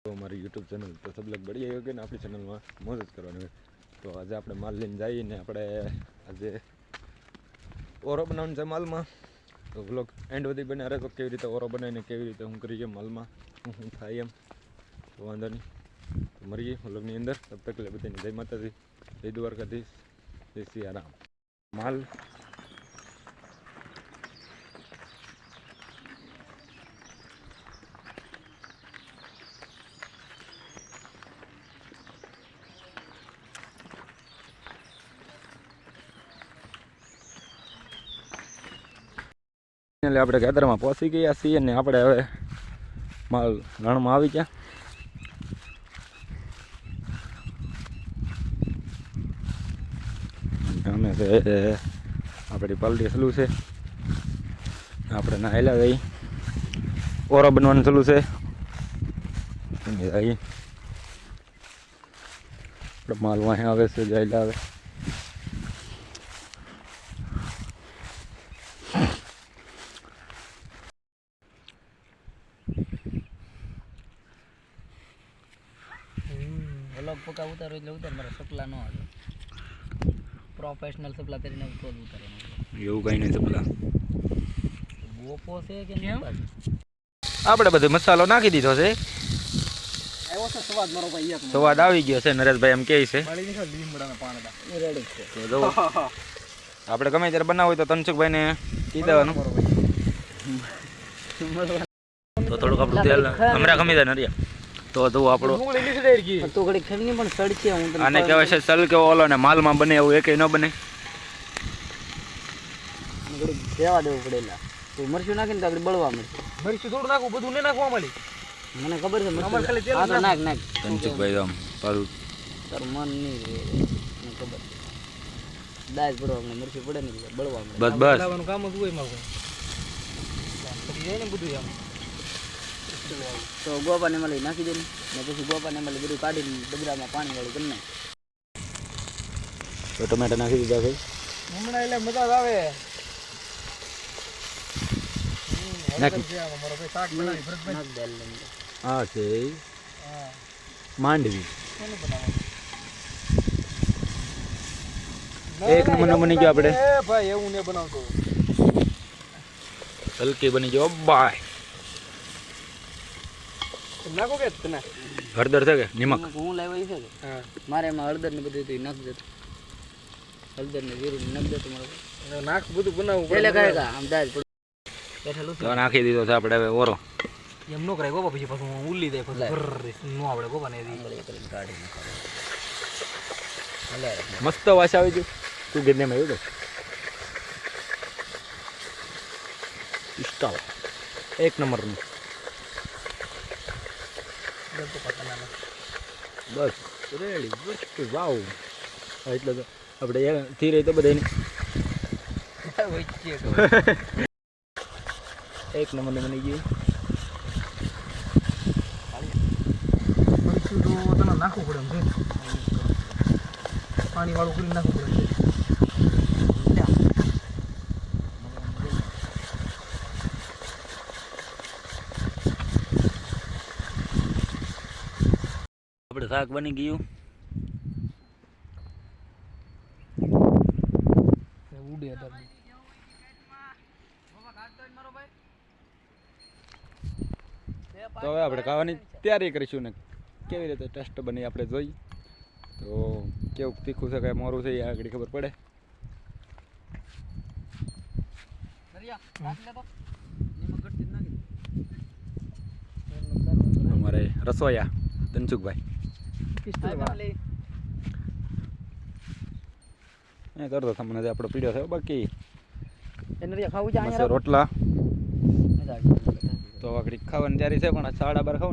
तो हमारी YouTube channel तो सब लोग बढ़िया होगे ना अपनी चैनल में मौज ज करवानी। तो आज आप माल लઈને જઈએ ને આપણે આજે ઓરો બનાવવાનો છે માલમાં। તો વ્લોગ એન્ડ સુધી બને રહે તો કેવી રીતે ઓરો બનાવીને કેવી રીતે હું કરીએ માલમાં હું થાય એમ તો વાંધો નહીં। તો મળીએ વ્લોગની અંદર। તબ તક લે બધાને જય માતાજી, જય દ્વારકાધીશ, જય સિયારામ। માલ એટલે આપણે ખેતરમાં પહોંચી ગયા છીએ ને આપણે હવે માલ રણમાં આવી ગયા। અમે છે આપણી પલટી ચાલુ છે, આપણે નાહેલા જઈ ઓરો બનવાનું ચાલુ છે। આપણે માલ વાંહે આવે છે, જાયલા આવે। व्लॉग पका उतारो એટલે ઉતાર મારા સપલા નો આવે પ્રોફેશનલ સપલા કરીને તો ઉતારે એવું કઈ નહીં સપલા ગોપો છે કે નહીં આપણે બધો મસાલો નાખી દીધો છે। આવ્યો છે સ્વાદ મારો ભાઈ એક સ્વાદ આવી ગયો છે। નરેશભાઈ એમ કહે છે વાળી નીકળ લીમડાના પાનડા એ રેડી છે। તો જો આપણે ગમે ત્યારે બનાવવું હોય તો તનસુખભાઈને કહી દેવાનું તો થોડુંક આપણું તેલ હમણાં ખમી જાય નરિયા તો જો આપણો તો ઘડી ખરની પણ સડશે હું તને આને કહેવાય છે સલ કે ઓલો ને માલમાં બને એવું એકેય ન બને। ઘડી દેવા દેવું પડેલા તો મરચું નાખીને તો આગળ બળવા મળશે। મરચું થોડું નાખું બધું ન નાખવા મળી મને ખબર છે મરચું ખાલી તેલ નાખ નાખ તનસુખભાઈ આમ પાછું તારું મન નહીં મને ખબર દાજ પડવા મને મરચું પડે ને બળવા મળે બસ બસ લાવવાનું કામ જ હોય મારું પછી જાય ને બધું આમ તો ગોપાને મળી નાખી દે ને પછી ગોપાને મળી બધું કાઢીને ડબરામાં પાણી વાળું કરી નાખ। તો ટમેટા નાખી દીધા છે હમણાં એટલે મજા આવે આ છે માંડવી એક નંબર બની ગયો આપણે ભાઈ એવું ને બનાવતો હલકી બની ગયો બાય નાખો કે તને હળદર છે કે નિમક હું લાવ્યો છે કે મારે એમાં હળદર ને બધું તો નાખ દે હળદર ને જીરું નાખ દે તમારે નાખ બધું બનાવવું પડે એટલે કાય આમ દાજ બેઠેલું તો નાખી દીધો છે આપણે હવે ઓરો એમ નો કરાય ગોપા પછી પાછું ઉલ્લી દે પછી નો આવડે ગોપા ને કાઢી નાખો મસ્ત વાસ આવી ગયું તું ગેને માં આવ્યો પિસ્તોલ એક નંબરનું બસ રેડી બસ વાવ એટલે તો આપણે થી રહી તો બધાને એક નંબર બની ગયું તને નાખવું પડે એમ પાણી વાળું કરી નાખવું પડે આપણે શાક બની ગયું ઉડે તો હવે આપણે ખાવાની તૈયારી કરીશું ને કેવી રીતે ટેસ્ટ બની આપણે જોઈ તો કેવું તીખું છે કે મોરું છે એ આગળ ખબર પડે। અમારે રસોયા તનસુખભાઈ એ કરતો તમને આપણો પીડ્યો થયો બાકી ખાવું રોટલા તો આગળ ખાવાની તૈયારી છે પણ 12:30 ખાવ